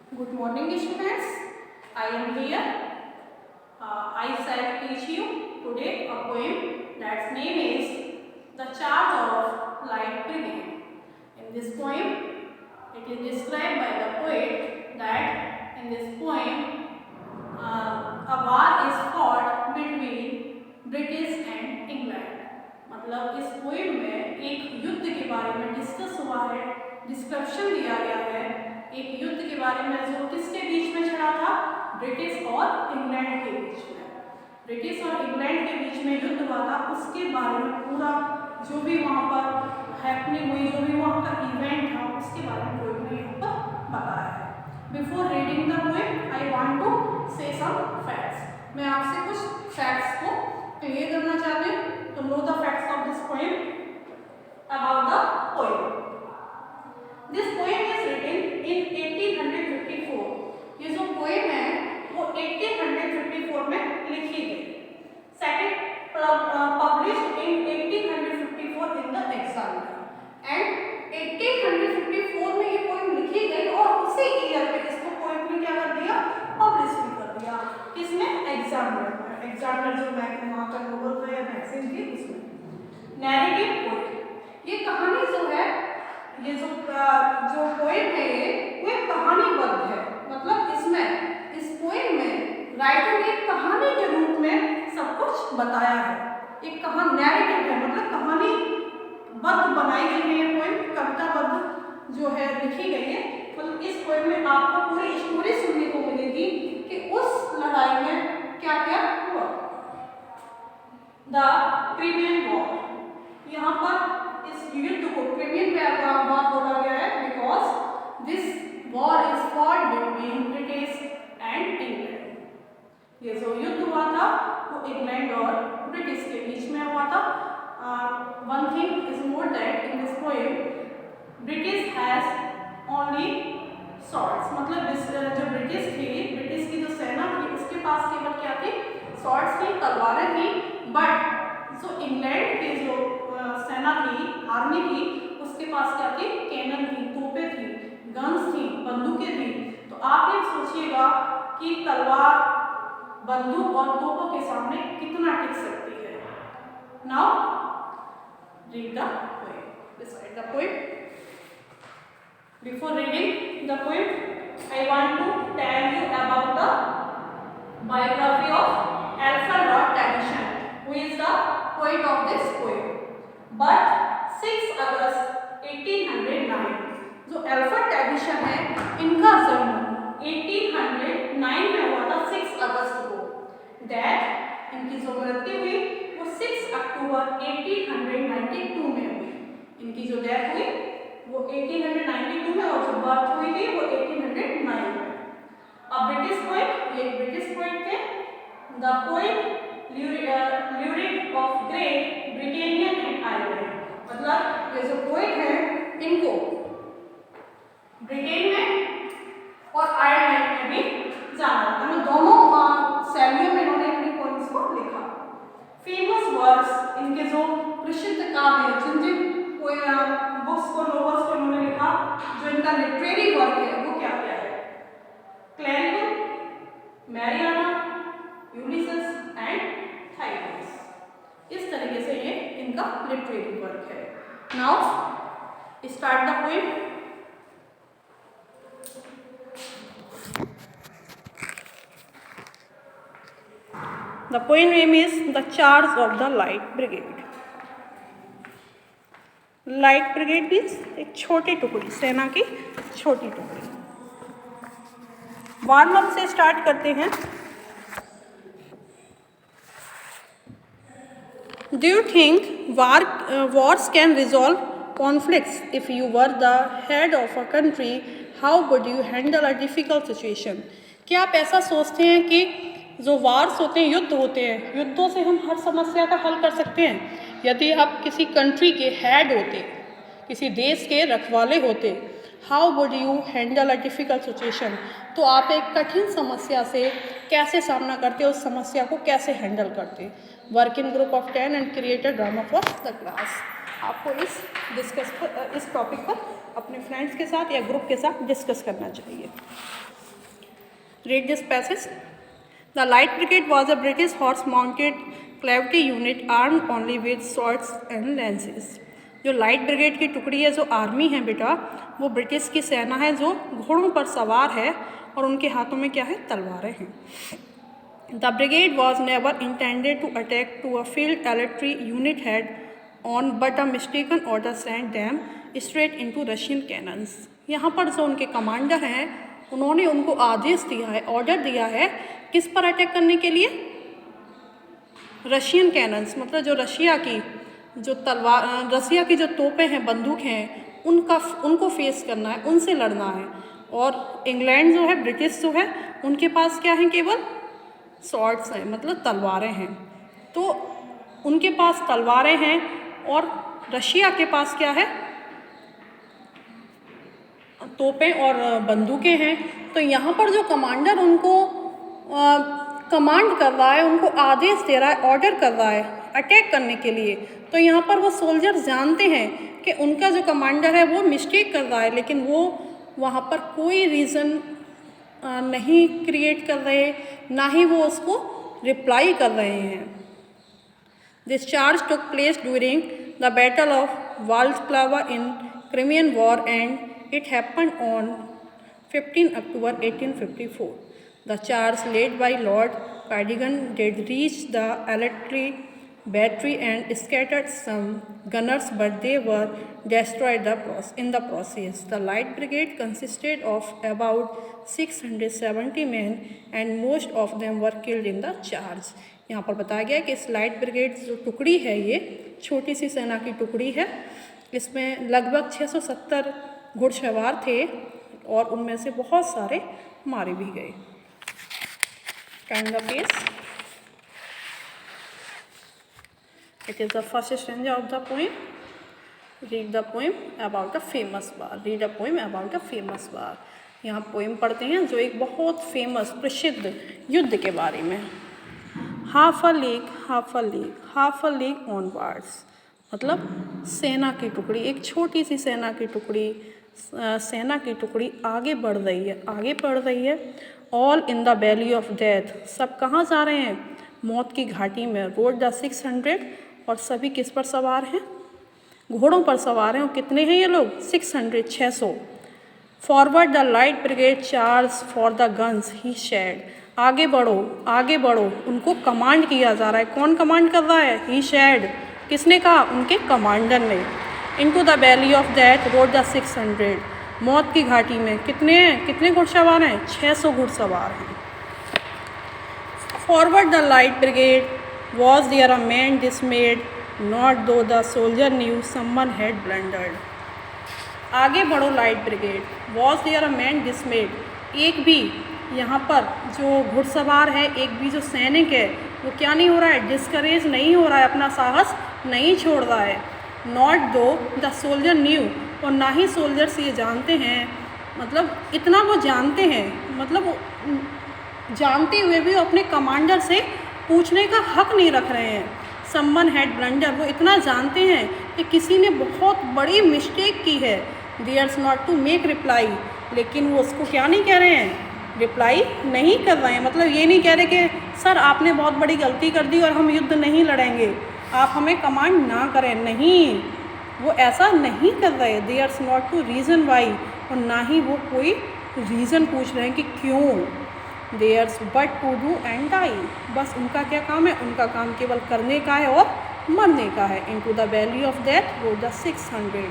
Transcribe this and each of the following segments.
Good morning, students. I am here. I shall teach you today a poem that's name is The Charge of Light Brigade. In this poem, it is described by the poet that in this poem, a war is fought between British and England. मतलब इस poem में एक युद्ध के बारे में discuss हुआ है, डिस्क्रिप्शन दिया गया है एक युद्ध के बारे में जो किसके बीच में छिड़ा था, ब्रिटिश और इंग्लैंड के बीच में। ब्रिटिश और इंग्लैंड के बीच में युद्ध हुआ था, उसके बारे में पूरा जो भी वहाँ पर हैपनिंग हुई, जो भी वहाँ का इवेंट था, उसके बारे में पोएम ने यहाँ पर बताया है। Before reading the poem I want to say some facts. मैं आपसे कुछ फैक्ट्स को क्लियर करना चाहती हूँ। तो know the facts of this poem about the poem. This poem is written in 1854। ये जो पोएम है वो 1854 में लिखी गई। Second, published in 1854 in the examiner. And 1854 में ये पोएम लिखी गई और उसी ईयर में इसको पोएम ने क्या कर दिया, पब्लिश भी कर दिया। किसमें? एग्जामिनर में। एग्जामिनर जो वहाँ का नोबल मैगजीन थी उसमें। नैरेटिव पोएम, ये कहानी जो है, ये जो पोएम है वो एक कहानीबद्ध है। मतलब इसमें इस पोएम में राइटर ने एक कहानी के रूप में सब कुछ बताया है। एक कहानी नैरेटिव है, मतलब कहानी बद्ध बनाई गई है पोएम, कविताबद्ध जो है लिखी गई है। मतलब इस पोएम में आपको पूरी स्टोरी सुनने को मिलेगी कि उस लड़ाई में क्या क्या हुआ। द क्रिमियन वॉर, यहाँ पर इस युद्ध को क्रिमियन वॉर बोला गया है because this war is fought between British and England. ये जो युद्ध हुआ था वो इंग्लैंड और ब्रिटिश के बीच में हुआ था। One thing is more that in this poem British has only swords. मतलब जो ब्रिटिश थी, ब्रिटिश की जो सेना थी उसके पास केवल क्या थी, सॉर्ड्स थी, तलवारें थी। बट जो इंग्लैंड की जो सेना थी, आर्मी थी, उसके पास क्या थी, कैनन थी, तोपें थी, गन्स थी, बंदूकें थी। तो आप ये सोचिएगा कि तलवार, बंदूक और तोपों के सामने कितना टिक सकती है। Now read the poem, recite the poem. Before reading the poem, I want to tell you about the biography of Alfred Lord Tennyson, who is the poet of this poem. But 6 अगस्त 1809, जो Alfred Tennyson है, इनका जन्म 1809 में हुआ था, 6 अगस्त को। Death, इनकी जो मृत्यु हुई वो 6 अक्टूबर 1892 में हुई। इनकी जो डेथ हुई वो 1892 में और जो बर्थ हुई थी वो 1809 में। अब ब्रिटिश पोएट, ये ब्रिटिश पोएट थे। The poet laureate of great Britannian and Ireland, मतलब ये जो पोएट है इनको ब्रिटेन में और आयरलैंड में भी जाना था। मतलब दोनों शैलियों में इन्होंने अपनी पोएम्स को लिखा। फेमस वर्क्स, इनके जो प्रसिद्ध काव्य, जिन जिन बुक्स को, नोवेल्स को इन्होंने लिखा, जो इनका लिटरेरी वर्क है वो क्या क्या है, क्लैरिगन, मैरियाना, यूलिसेस एंड थाइरस। इस तरीके से ये इनका लिटरेरी वर्क है। Now start the poem. The poem name is the charge of the light brigade. Light brigade means एक छोटी टुकड़ी, सेना की छोटी टुकड़ी। वार्म अप से स्टार्ट करते हैं। Do you think wars can resolve conflicts? If you were the head of a country, how would you handle a difficult situation? क्या आप ऐसा सोचते हैं कि जो वार्स होते हैं, युद्ध होते हैं, युद्धों से हम हर समस्या का हल कर सकते हैं? यदि आप किसी कंट्री के हेड होते, किसी देश के रखवाले होते, how would you handle a difficult situation, तो आप एक कठिन समस्या से कैसे सामना करते, उस समस्या को कैसे हैंडल करते। Work in group of 10 and create a drama for the class. आपको इस टॉपिक पर अपने फ्रेंड्स के साथ या ग्रुप के साथ डिस्कस करना चाहिए। Read this passage. The light brigade was a British horse mounted cavalry unit armed only with swords and लैंसेस। जो लाइट ब्रिगेड की टुकड़ी है, जो आर्मी है बेटा, वो ब्रिटिश की सेना है जो घोड़ों पर सवार है और उनके हाथों में क्या है, तलवारें हैं। The brigade was never intended to attack to a field cavalry unit head on but a mistaken order send them straight into Russian cannons. यहाँ पर जो उनके कमांडर हैं, उन्होंने उनको आदेश दिया है, ऑर्डर दिया है, किस पर अटैक करने के लिए? रशियन कैनन्स, मतलब जो रशिया की जो तोपें हैं, बंदूक हैं, उनको फेस करना है, उनसे लड़ना है। और इंग्लैंड जो है, ब्रिटिश जो है, उनके पास क्या है, केवल स्वॉर्ड्स हैं, मतलब तलवारें हैं। तो उनके पास तलवारें हैं और रशिया के पास क्या है, तोपें और बंदूकें हैं। तो यहाँ पर जो कमांडर उनको कमांड कर रहा है, उनको आदेश दे रहा है, ऑर्डर कर रहा है अटैक करने के लिए, तो यहाँ पर वो सोल्जर जानते हैं कि उनका जो कमांडर है वो मिस्टेक कर रहा है, लेकिन वो वहाँ पर कोई रीज़न नहीं क्रिएट कर रहे, ना ही वो उसको रिप्लाई कर रहे हैं। This charge took place during the battle of Balaclava in Crimean war and it happened on 15 October 1854. The charge led by Lord Cardigan did reach the artillery battery and scattered some gunners, but they were destroyed in the process. The Light Brigade consisted of about 670 men and most of them were killed in the charge. यहाँ पर बताया गया कि इस light brigade जो टुकड़ी है, ये छोटी सी सेना की टुकड़ी है। इसमें लगभग 670 घुड़सवार थे और उनमें से बहुत सारे मारे भी गए। Turn the page. It is the first stanza of the poem. Read the poem about a famous war. Read a poem about a famous war. यहाँ पोएम पढ़ते हैं जो एक बहुत फेमस, प्रसिद्ध युद्ध के बारे में। Half a league, half a league, half a league onwards, मतलब सेना की टुकड़ी, एक छोटी सी सेना की टुकड़ी, आगे बढ़ रही है, आगे बढ़ रही है। All in the valley of death, सब कहाँ जा रहे हैं? मौत की घाटी में। रोड द 600, और सभी किस पर सवार हैं? घोड़ों पर सवार हैं। और कितने हैं ये लोग? 600। Forward the light brigade charge for the guns he said, आगे बढ़ो, आगे बढ़ो, उनको कमांड किया जा रहा है। कौन कमांड कर रहा है? ही शेड, किसने कहा? उनके कमांडर ने। Into the valley of death road the 600, मौत की घाटी में कितने हैं? कितने घुड़सवार हैं? 600 घुड़सवार हैं। Forward the light brigade was there a man dismayed not though the soldier knew someone had blundered. आगे बढ़ो light brigade, was there a man dismayed, एक भी यहाँ पर जो घुड़सवार है, एक भी जो सैनिक है, वो क्या नहीं हो रहा है? डिस्करेज नहीं हो रहा है, अपना साहस नहीं छोड़ रहा है। Not though the soldier new, और ना ही सोल्जर्स ये जानते हैं, मतलब इतना वो जानते हैं, मतलब वो जानते हुए भी वो अपने कमांडर से पूछने का हक नहीं रख रहे हैं। समवन हैड ब्लंडर, वो इतना जानते हैं कि किसी ने बहुत बड़ी मिस्टेक की है। There's not to make reply, लेकिन वो उसको क्या नहीं कह रहे हैं? रिप्लाई नहीं कर रहे हैं। मतलब ये नहीं कह रहे कि सर आपने बहुत बड़ी गलती कर दी और हम युद्ध नहीं लड़ेंगे, आप हमें कमांड ना करें, नहीं, वो ऐसा नहीं कर रहे। There's not to reason why, और ना ही वो कोई रीज़न पूछ रहे हैं कि क्यों। There's but to do and die, बस उनका क्या काम है? उनका काम केवल करने का है और मरने का है। Into the valley of death road the 600,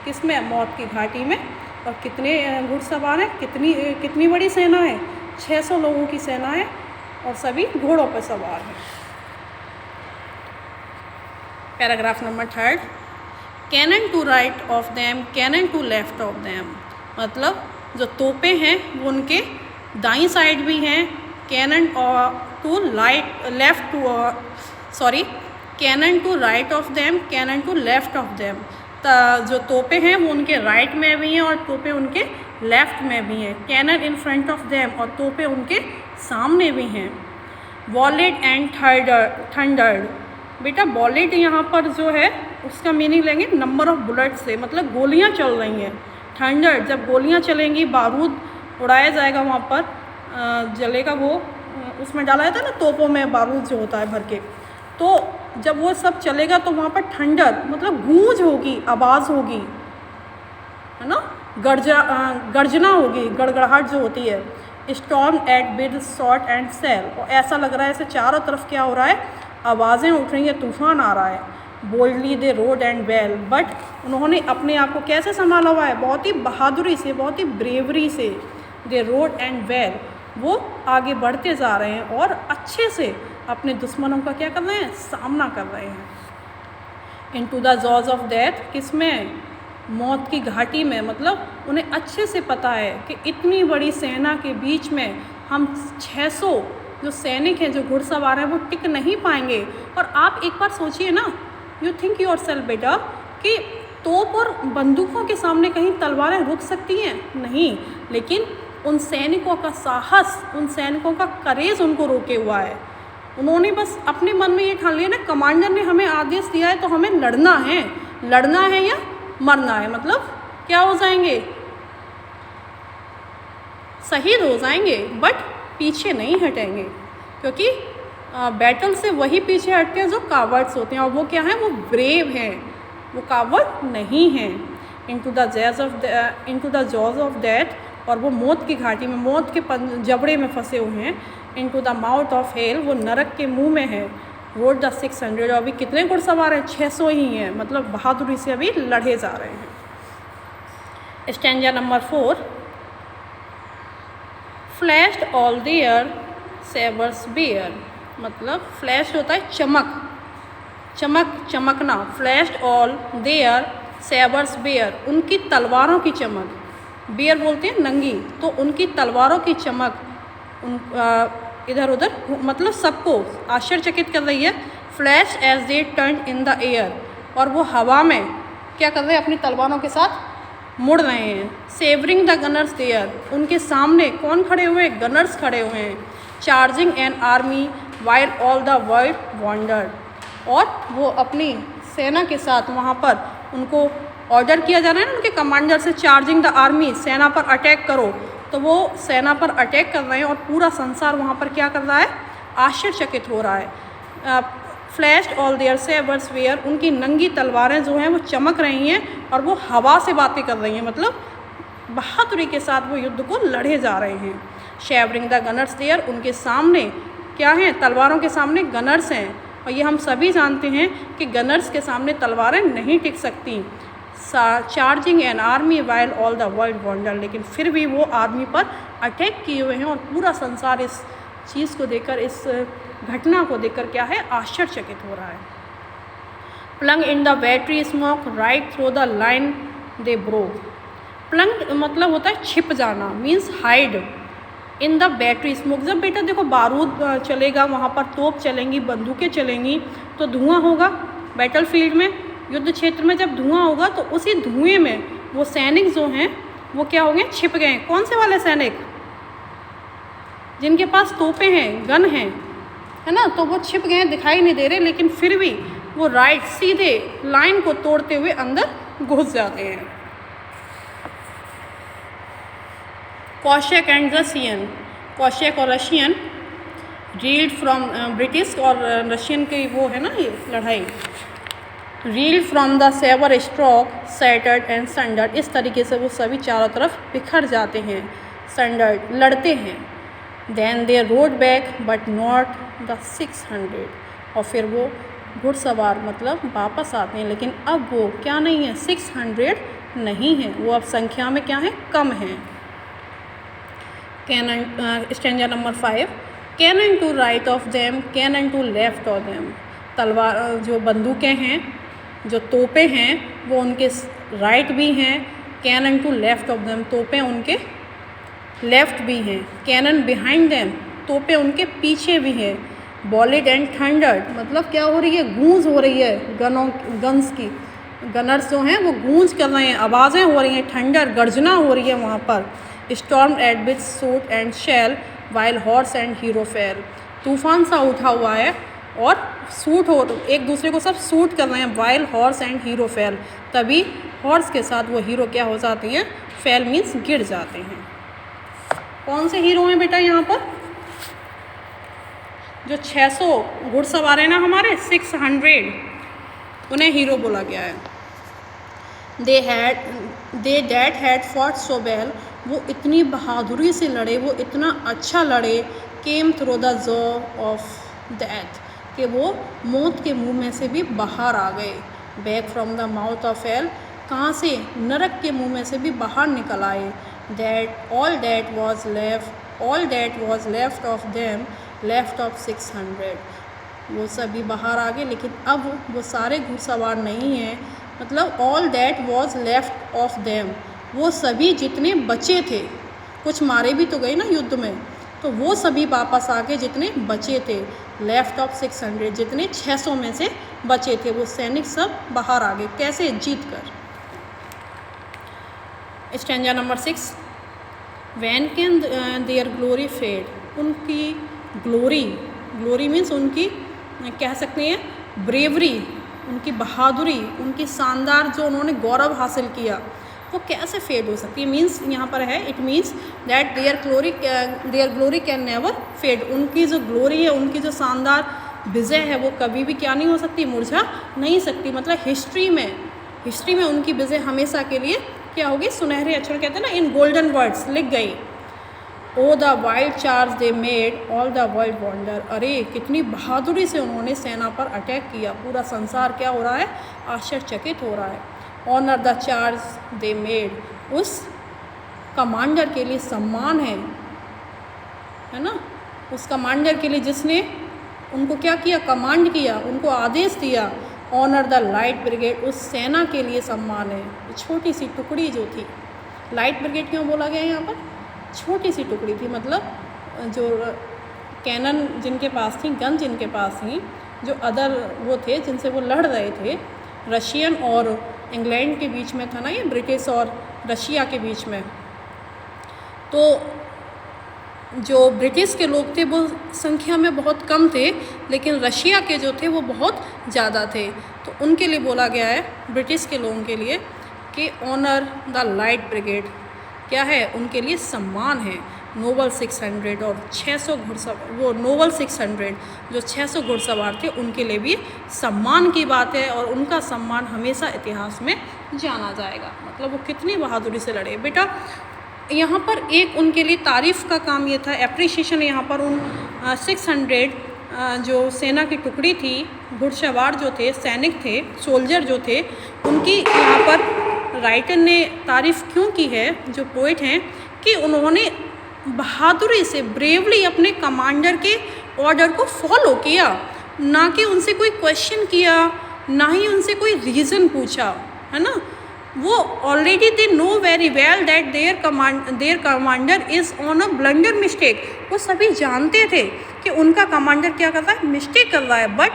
किसमें? मौत की घाटी में। और कितने घुड़सवार हैं? कितनी बड़ी सेना है? 600 लोगों की सेना है और सभी घोड़ों पर सवार हैं। Paragraph number 3, cannon to right of them, cannon to left of them, मतलब जो तोपें हैं वो उनके दाईं साइड भी हैं, cannon to left to sorry cannon to right of them, cannon to left of them, जो तोपें हैं वो उनके राइट में भी हैं और तोपें उनके लेफ्ट में भी हैं। Cannon in front of them, और तोपें उनके सामने भी हैं। वॉलेट एंड थंडर्ड, बेटा वॉलेट यहाँ पर जो है उसका मीनिंग लेंगे नंबर ऑफ बुलेट से, मतलब गोलियाँ चल रही हैं। थंडर, जब गोलियां चलेंगी, बारूद उड़ाया जाएगा वहाँ पर, जलेगा वो, उसमें डाला जाता है ना तोपों में बारूद जो होता है भर के, तो जब वो सब चलेगा तो वहाँ पर थंडर मतलब गूंज होगी, आवाज़ होगी, है ना, गर्जना होगी, गड़गड़ाहट जो होती है। Storm at with shot and shell, और ऐसा लग रहा है ऐसे चारों तरफ क्या हो रहा है, आवाज़ें उठ रही हैं, तूफान आ रहा है। Boldly they road and well, but उन्होंने अपने आप को कैसे संभाला हुआ है, बहुत ही बहादुरी से, बहुत ही ब्रेवरी से। दे रोड एंड वेल, वो आगे बढ़ते जा रहे हैं और अच्छे से अपने दुश्मनों का क्या कर रहे हैं, सामना कर रहे हैं। Into the jaws of death, किसमें, मौत की घाटी में, मतलब उन्हें अच्छे से पता है कि इतनी बड़ी सेना के बीच में हम 600 जो सैनिक हैं, जो घुड़सवार हैं, वो टिक नहीं पाएंगे। और आप एक बार सोचिए ना, यू थिंक योर सेल्फ बेटा, कि तोप और बंदूकों के सामने कहीं तलवारें रुक सकती हैं? नहीं, लेकिन उन सैनिकों का साहस, उन सैनिकों का करेज उनको रोके हुआ है। उन्होंने बस अपने मन में ये ठान लिया ना, कमांडर ने हमें आदेश दिया है तो हमें लड़ना है या मरना है, मतलब क्या हो जाएंगे, शहीद हो जाएंगे, बट पीछे नहीं हटेंगे, क्योंकि बैटल से वही पीछे हटते हैं जो कावर्ड्स होते हैं, और वो क्या हैं, वो ब्रेव हैं, वो कावर्ड नहीं हैं। Into the jaws of death, और वो मौत की घाटी में, मौत के जबड़े में फंसे हुए हैं। Into the mouth of hell, वो नरक के मुंह में है। रोड द 600, अभी कितने घुड़सवार हैं, 600 ही हैं, मतलब बहादुरी से अभी लड़े जा रहे हैं। Stanza number 4, flashed all their sabres bare, मतलब फ्लैश होता है चमकना, flashed all their sabres bare, उनकी तलवारों की चमक, बेयर बोलते हैं नंगी, तो उनकी तलवारों की चमक इधर उधर मतलब सबको आश्चर्यचकित कर रही है। Flash as they turn in the air, और वो हवा में क्या कर रहे हैं, अपनी तलवारों के साथ मुड़ रहे हैं। सेवरिंग द गनर्स देयर, उनके सामने कौन खड़े हुए हैं, गनर्स खड़े हुए हैं। Charging an army while all the world wandered, और वो अपनी सेना के साथ वहाँ पर उनको ऑर्डर किया जा रहा है ना उनके कमांडर से, चार्जिंग द आर्मी, सेना पर अटैक करो, तो वो सेना पर अटैक कर रहे हैं, और पूरा संसार वहाँ पर क्या कर रहा है, आश्चर्यचकित हो रहा है। फ्लैश्ड ऑल देयर सेवर्स वेयर, उनकी नंगी तलवारें जो हैं वो चमक रही हैं, और वो हवा से बातें कर रही हैं, मतलब बहादुरी के साथ वो युद्ध को लड़े जा रहे हैं। शेवरिंग द गनर्स देयर, उनके सामने क्या हैं, तलवारों के सामने गनर्स हैं, और ये हम सभी जानते हैं कि गनर्स के सामने तलवारें नहीं टिक सकती। Charging an army while all the world wonder, लेकिन फिर भी वो आर्मी पर अटैक किए हुए हैं, और पूरा संसार इस चीज़ को देखकर, इस घटना को देखकर क्या है, आश्चर्यचकित हो रहा है। Plunge in the battery smoke right through the line they broke, plunge मतलब होता है छिप जाना, means hide. In the battery smoke, जब बेटा देखो बारूद चलेगा, वहाँ पर तोप चलेंगी, बंदूकें चलेंगी, तो धुआं होगा बैटल फील्ड में, युद्ध क्षेत्र में जब धुआं होगा तो उसी धुएं में वो सैनिक जो हैं वो क्या हो गए, छिप गए। कौन से वाले सैनिक, जिनके पास तोपें हैं, गन हैं, है ना, तो वो छिप गए, दिखाई नहीं दे रहे, लेकिन फिर भी वो राइट सीधे लाइन को तोड़ते हुए अंदर घुस जाते हैं। कॉशेक एंड रशियन, कॉशेक और रशियन रील्ड फ्रॉम ब्रिटिश और रशियन की वो है ना ये लड़ाई, reel from the sabre stroke shattered and sundered, इस तरीके से वो सभी चारों तरफ बिखर जाते हैं, संडर्ड लड़ते हैं। Then they rode back but not the 600, और फिर वो घुड़सवार मतलब वापस आते हैं, लेकिन अब वो क्या नहीं है, 600 नहीं है, वो अब संख्या में क्या है, कम है। Cannon, stanza number 5, cannon to right of them cannon to left of them, तलवार जो बंदूकें हैं, जो तोपें हैं, वो उनके राइट भी हैं, cannon to left of them, तोपें उनके लेफ्ट भी हैं। कैनन बिहाइंड देम, तोपें उनके पीछे भी हैं। बॉलिड एंड थंडर्ड, मतलब क्या हो रही है, गूंज हो रही है गन्स की, गनर्स जो हैं वो गूंज कर रहे हैं, आवाज़ें हो रही हैं, थंडर गर्जना हो रही है वहाँ पर। Storm at with shot and shell while horse and hero fell, तूफान सा उठा हुआ है, और सूट हो, एक दूसरे को सब सूट कर रहे हैं। While horse and hero fail, तभी हॉर्स के साथ वो हीरो क्या हो जाते हैं, फेल मीन्स गिर जाते हैं। कौन से हीरो हैं बेटा यहाँ पर? जो 600 घुड़सवार हैं ना हमारे, 600, उन्हें हीरो बोला गया है। They that had fought so well, वो इतनी बहादुरी से लड़े, वो इतना अच्छा लड़े। Came through the jaw of death, कि वो मौत के मुंह में से भी बाहर आ गए। Back from the mouth of hell, कहाँ से? नरक के मुंह में से भी बाहर निकल आए। All that was left of them left of 600, वो सभी बाहर आ गए, लेकिन अब वो सारे घुड़सवार नहीं हैं। मतलब all that was left of them, वो सभी जितने बचे थे, कुछ मारे भी तो गए ना युद्ध में, तो वो सभी वापस आ गए जितने बचे थे। लेफ्ट ऑफ 600, जितने 600 में से बचे थे, वो सैनिक सब बाहर आ गए। कैसे? जीत कर। Stanza number 6, when can their glory fade, उनकी ग्लोरी मीन्स उनकी, कह सकते हैं ब्रेवरी, उनकी बहादुरी, उनकी शानदार जो उन्होंने गौरव हासिल किया, वो कैसे फेड हो सकती है? मीन्स यहाँ पर है, it means that their glory can never fade, उनकी जो ग्लोरी है, उनकी जो शानदार विजय है, वो कभी भी क्या नहीं हो सकती, मुरझा नहीं सकती। मतलब हिस्ट्री में उनकी विजय हमेशा के लिए क्या होगी, सुनहरे अक्षर कहते हैं ना, इन गोल्डन वर्ड्स लिख गई। Oh the wild charge they made all the world wonder, अरे कितनी बहादुरी से उन्होंने सेना पर अटैक किया, पूरा संसार क्या हो रहा है, आश्चर्यचकित हो रहा है। Honour the charge they made, उस कमांडर के लिए सम्मान है ना, उस कमांडर के लिए जिसने उनको क्या किया, कमांड किया, उनको आदेश दिया। ऑनर द लाइट ब्रिगेड, उस सेना के लिए सम्मान है। छोटी सी टुकड़ी जो थी, लाइट ब्रिगेड क्यों बोला गया यहाँ पर? छोटी सी टुकड़ी थी, मतलब जो कैनन जिनके पास थी, गन जिनके पास थी, जो अदर वो थे जिनसे वो लड़ रहे थे, रशियन और इंग्लैंड के बीच में था ना ये, ब्रिटिश और रशिया के बीच में, तो जो ब्रिटिश के लोग थे वो संख्या में बहुत कम थे, लेकिन रशिया के जो थे वो बहुत ज़्यादा थे। तो उनके लिए बोला गया है, ब्रिटिश के लोगों के लिए, कि ऑनर द लाइट ब्रिगेड, क्या है, उनके लिए सम्मान है। नोबल 600 और 600 घुड़सवार, वो नोबल 600 जो 600 घुड़सवार थे, उनके लिए भी सम्मान की बात है, और उनका सम्मान हमेशा इतिहास में जाना जाएगा। मतलब वो कितनी बहादुरी से लड़े। बेटा यहाँ पर एक उनके लिए तारीफ़ का काम ये था, एप्रिसिएशन यहाँ पर उन 600 जो सेना की टुकड़ी थी, घुड़सवार जो थे, सैनिक थे, सोल्जर जो थे, उनकी यहाँ पर राइटर ने तारीफ़ क्यों की है, जो पोइट हैं, कि उन्होंने बहादुरी से, ब्रेवली अपने कमांडर के ऑर्डर को फॉलो किया, ना कि उनसे कोई क्वेश्चन किया, ना ही उनसे कोई रीज़न पूछा, है ना। वो already they know very well that their commander is on a blunder mistake, वो सभी जानते थे कि उनका कमांडर क्या कर रहा है, मिस्टेक कर रहा है, but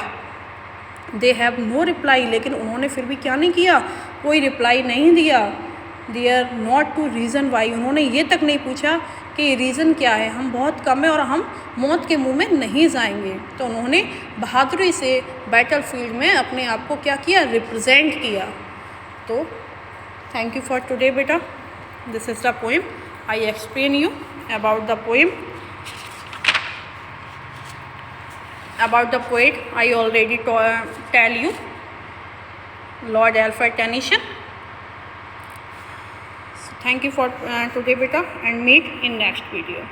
they have no reply, लेकिन उन्होंने फिर भी क्या नहीं किया, कोई रिप्लाई नहीं दिया। Their not to reason why, उन्होंने ये तक नहीं पूछा कि रीज़न क्या है, हम बहुत कम है और हम मौत के मुंह में नहीं जाएंगे। तो उन्होंने बहादुरी से बैटल फील्ड में अपने आप को क्या किया, रिप्रेजेंट किया। तो थैंक यू फॉर टुडे बेटा, this is the poem, I explain you about the poem. About the poet, I already tell you, Lord Alfred Tennyson. So thank you for today beta, and meet in next video.